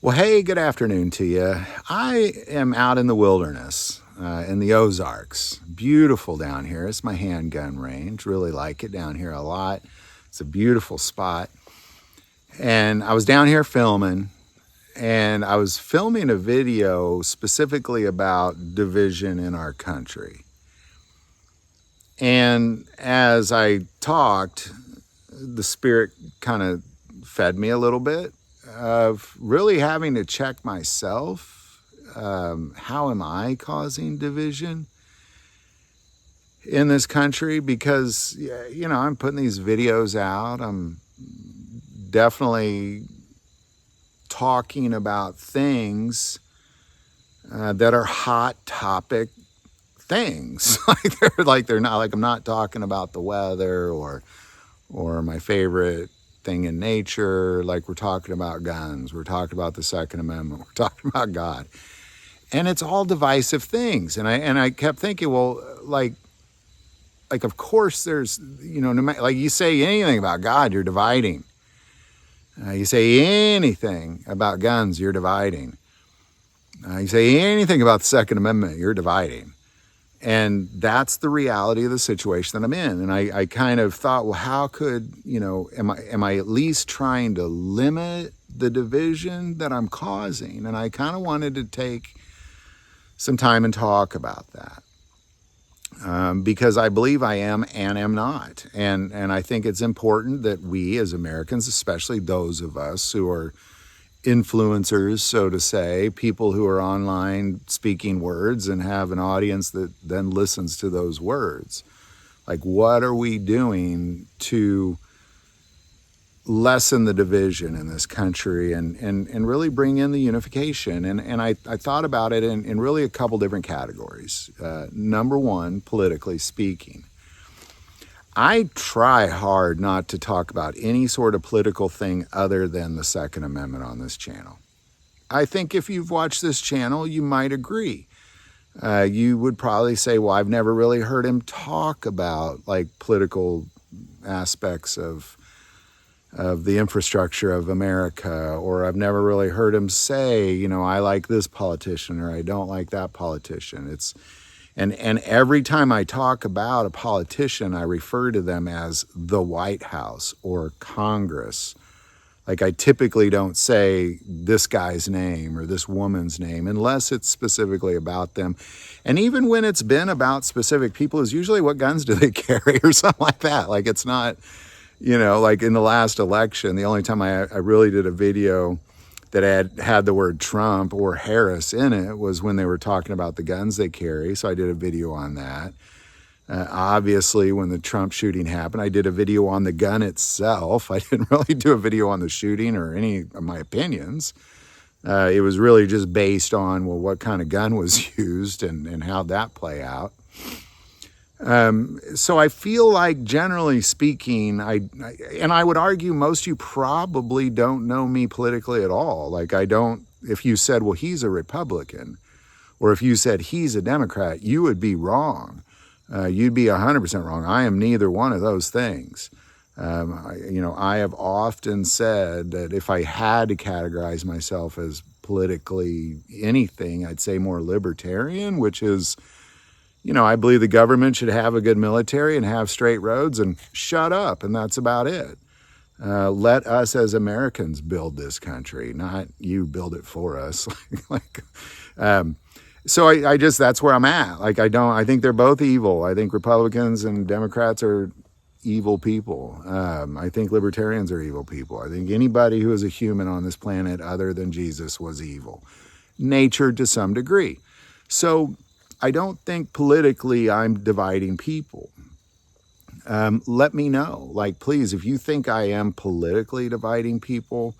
Well, hey, good afternoon to you. I am out in the wilderness in the Ozarks. Beautiful down here. It's my handgun range. Really like it down here a lot. It's a beautiful spot. And I was down here filming, and I was filming a video specifically about division in our country. And as I talked, the Spirit kind of fed me a little bit of really having to check myself. How am I causing division in this country? Because, I'm putting these videos out. I'm definitely talking about things that are hot topic things. they're not like I'm not talking about the weather or my favorite thing in nature. Like, we're talking about guns, we're talking about the Second Amendment, we're talking about God, and it's all divisive things. And I kept thinking, well, like of course there's, no matter, like, you say anything about God, you're dividing. You say anything about guns, you're dividing. You say anything about the Second Amendment, you're dividing. And that's the reality of the situation that I'm in. And I kind of thought, well, how could, am I at least trying to limit the division that I'm causing? And I kind of wanted to take some time and talk about that. Because I believe I am and am not. And I think it's important that we as Americans, especially those of us who are influencers, so to say, people who are online speaking words and have an audience that then listens to those words. Like, what are we doing to lessen the division in this country and really bring in the unification? And I thought about it in really a couple different categories. Number one, politically speaking. I try hard not to talk about any sort of political thing other than the Second Amendment on this channel. I think if you've watched this channel, you might agree. You would probably say, well, I've never really heard him talk about like political aspects of the infrastructure of America, or I've never really heard him say, I like this politician or I don't like that politician. And every time I talk about a politician, I refer to them as the White House or Congress. Like, I typically don't say this guy's name or this woman's name unless it's specifically about them. And even when it's been about specific people, is usually what guns do they carry or something like that. Like, it's not, like in the last election, the only time I really did a video that had the word Trump or Harris in it was when they were talking about the guns they carry. So I did a video on that. Obviously, when the Trump shooting happened, I did a video on the gun itself. I didn't really do a video on the shooting or any of my opinions. It was really just based on, well, what kind of gun was used and how'd that play out. So I feel like, generally speaking, I would argue most of you probably don't know me politically at all. Like, if you said, well, he's a Republican, or if you said he's a Democrat, you would be wrong. You'd be 100% wrong. I am neither one of those things. I have often said that if I had to categorize myself as politically anything, I'd say more libertarian, which is, I believe the government should have a good military and have straight roads and shut up, and that's about it. Let us as Americans build this country, not you build it for us. So I just, that's where I'm at. Like, I think they're both evil. I think Republicans and Democrats are evil people. I think libertarians are evil people. I think anybody who is a human on this planet other than Jesus was evil. Nature to some degree. So I don't think politically I'm dividing people. Let me know. Like, please, if you think I am politically dividing people,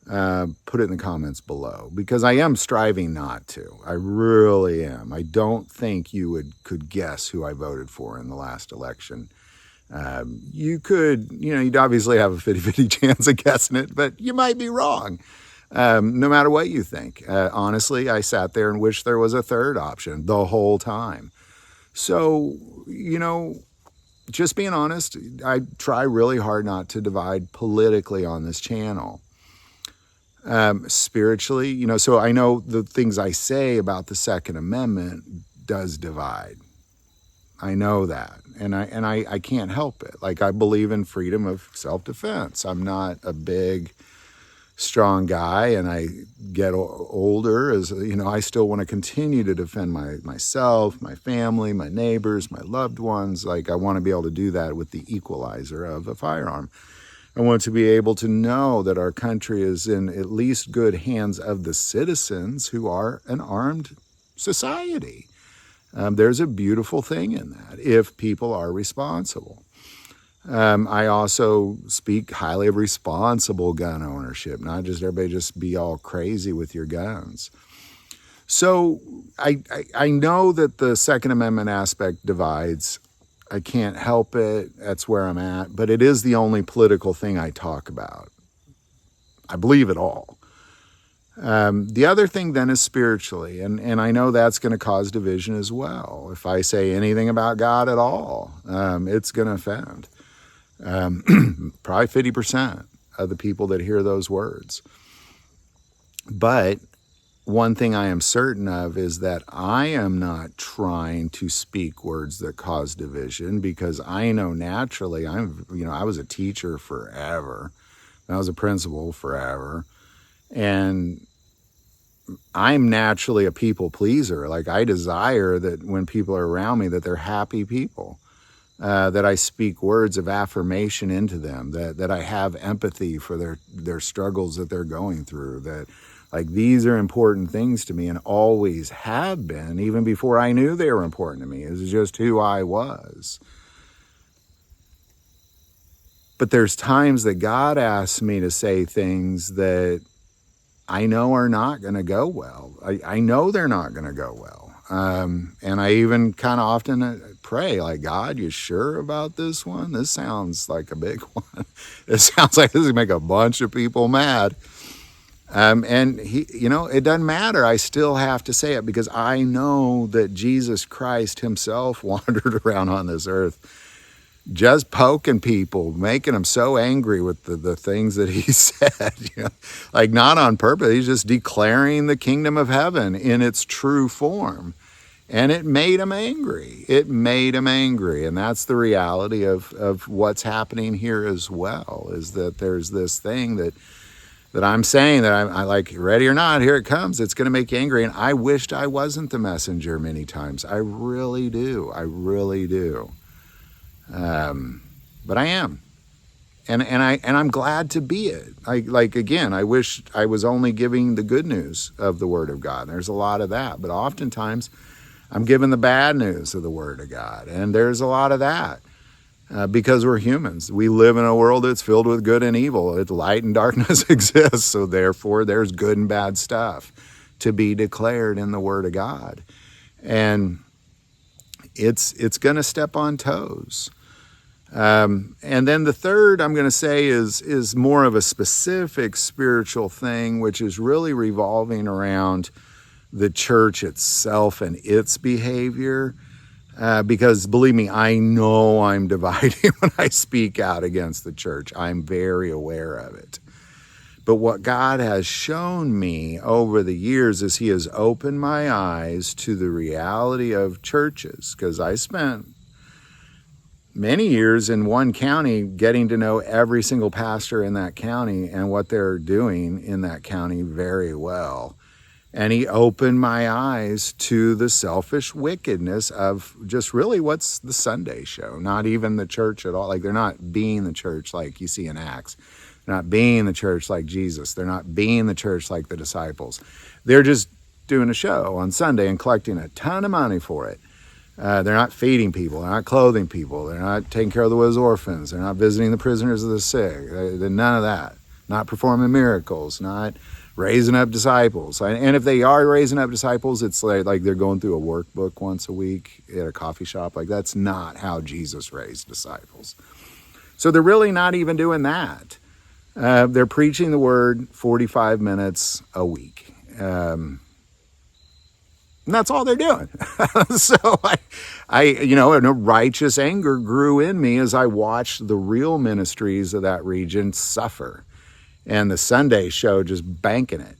put it in the comments below, because I am striving not to. I really am. I don't think you could guess who I voted for in the last election. You could, you'd obviously have a 50-50 chance of guessing it, but you might be wrong. No matter what you think. Honestly, I sat there and wished there was a third option the whole time. So, just being honest, I try really hard not to divide politically on this channel. Spiritually, so I know the things I say about the Second Amendment does divide. I know that, and I can't help it. Like, I believe in freedom of self-defense. I'm not a big, strong guy, and I get older, as I still want to continue to defend myself, my family, my neighbors, my loved ones. Like, I want to be able to do that with the equalizer of a firearm. I want to be able to know that our country is in at least good hands of the citizens who are an armed society. There's a beautiful thing in that if people are responsible. I also speak highly of responsible gun ownership, not just everybody just be all crazy with your guns. So I know that the Second Amendment aspect divides. I can't help it. That's where I'm at. But it is the only political thing I talk about. I believe it all. The other thing then is spiritually, and I know that's going to cause division as well. If I say anything about God at all, it's going to offend probably 50% of the people that hear those words. But one thing I am certain of is that I am not trying to speak words that cause division, because I know naturally I was a teacher forever. I was a principal forever. And I'm naturally a people pleaser. Like, I desire that when people are around me, that they're happy people, that I speak words of affirmation into them, that I have empathy for their struggles that they're going through, that like these are important things to me and always have been, even before I knew they were important to me. It was just who I was. But there's times that God asks me to say things that I know are not going to go well. I know they're not going to go well. And I even kind of often pray, like, God, you sure about this one? This sounds like a big one. It sounds like this is going to make a bunch of people mad. And it doesn't matter. I still have to say it, because I know that Jesus Christ himself wandered around on this earth just poking people, making them so angry with the things that he said, like not on purpose. He's just declaring the kingdom of heaven in its true form. And it made him angry. It made him angry. And that's the reality of what's happening here as well, is that there's this thing that I'm saying that I like, ready or not, here it comes. It's going to make you angry. And I wished I wasn't the messenger many times. I really do. I really do. But I am, and I'm glad to be it. I wish I was only giving the good news of the Word of God. There's a lot of that, but oftentimes I'm giving the bad news of the Word of God, and there's a lot of that because we're humans. We live in a world that's filled with good and evil. Light and darkness exists, so therefore there's good and bad stuff to be declared in the Word of God, and it's going to step on toes. And then the third I'm going to say is more of a specific spiritual thing, which is really revolving around the church itself and its behavior. Because believe me, I know I'm dividing when I speak out against the church. I'm very aware of it. But what God has shown me over the years is he has opened my eyes to the reality of churches, because I spent many years in one county getting to know every single pastor in that county and what they're doing in that county very well. And he opened my eyes to the selfish wickedness of just really what's the Sunday show, not even the church at all. Like, they're not being the church like you see in Acts. They're not being the church like Jesus. They're not being the church like the disciples. They're just doing a show on Sunday and collecting a ton of money for it. They're not feeding people. They're not clothing people. They're not taking care of the widow's orphans. They're not visiting the prisoners of the sick. They're none of that. Not performing miracles. Not raising up disciples. And if they are raising up disciples, it's like they're going through a workbook once a week at a coffee shop. Like, that's not how Jesus raised disciples. So they're really not even doing that. They're preaching the word 45 minutes a week. And that's all they're doing. So a righteous anger grew in me as I watched the real ministries of that region suffer. and the Sunday show just banking it.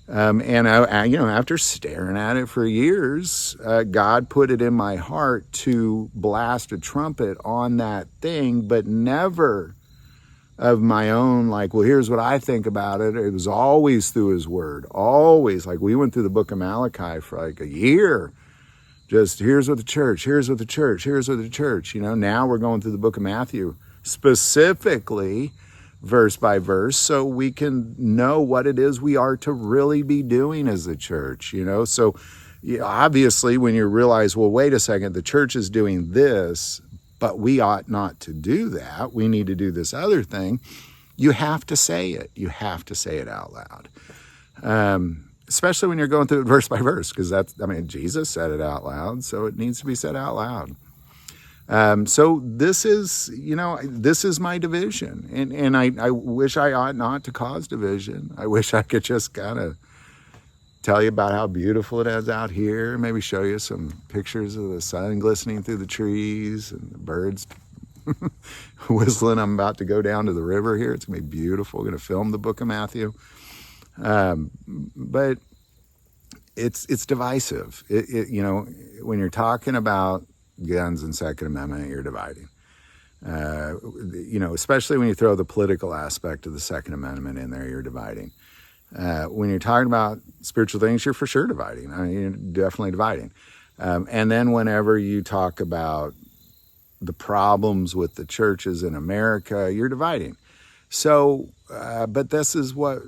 And after staring at it for years, God put it in my heart to blast a trumpet on that thing, but never of my own, like, well, here's what I think about it. It was always through his word, always. Like, we went through the book of Malachi for like a year. Just here's what the church, here's what the church, here's what the church. Now we're going through the book of Matthew, specifically verse by verse, so we can know what it is we are to really be doing as a church. So obviously when you realize, well, wait a second, the church is doing this, but we ought not to do that. We need to do this other thing. You have to say it. You have to say it out loud. Especially when you're going through it verse by verse, because Jesus said it out loud, so it needs to be said out loud. So this is my division, and I wish I ought not to cause division. I wish I could just kind of tell you about how beautiful it is out here, maybe show you some pictures of the sun glistening through the trees and the birds whistling. I'm about to go down to the river here. It's going to be beautiful. I'm going to film the book of Matthew. But it's divisive. When you're talking about guns and Second Amendment, you're dividing. Especially when you throw the political aspect of the Second Amendment in there, you're dividing. When you're talking about spiritual things, you're for sure dividing. You're definitely dividing. And then whenever you talk about the problems with the churches in America, you're dividing. So, but this is what,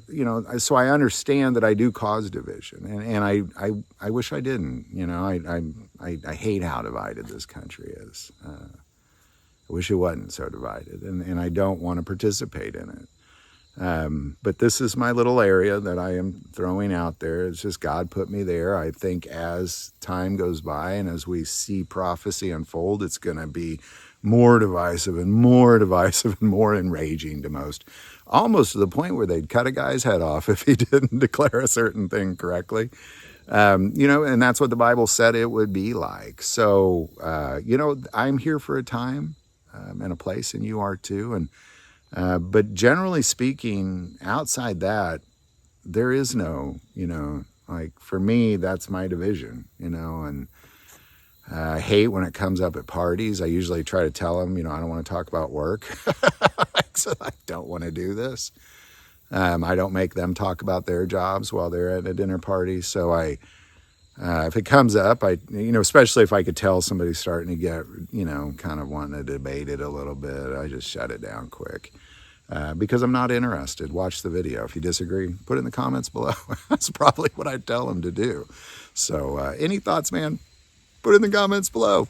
so I understand that I do cause division, and I wish I didn't. I hate how divided this country is. I wish it wasn't so divided, and I don't want to participate in it. But this is my little area that I am throwing out there. It's just God put me there. I think as time goes by and as we see prophecy unfold, it's going to be more divisive and more enraging to most, almost to the point where they'd cut a guy's head off if he didn't declare a certain thing correctly. And that's what the Bible said it would be like. So, I'm here for a time and a place, and you are too. But generally speaking, outside that, there is no, for me, that's my division, and I hate when it comes up at parties. I usually try to tell them, I don't want to talk about work. So I don't want to do this. I don't make them talk about their jobs while they're at a dinner party. So if it comes up, especially if I could tell somebody's starting to get, kind of wanting to debate it a little bit, I just shut it down quick. Because I'm not interested. Watch the video. If you disagree, put it in the comments below. That's probably what I'd tell them to do. So any thoughts, man? Put it in the comments below.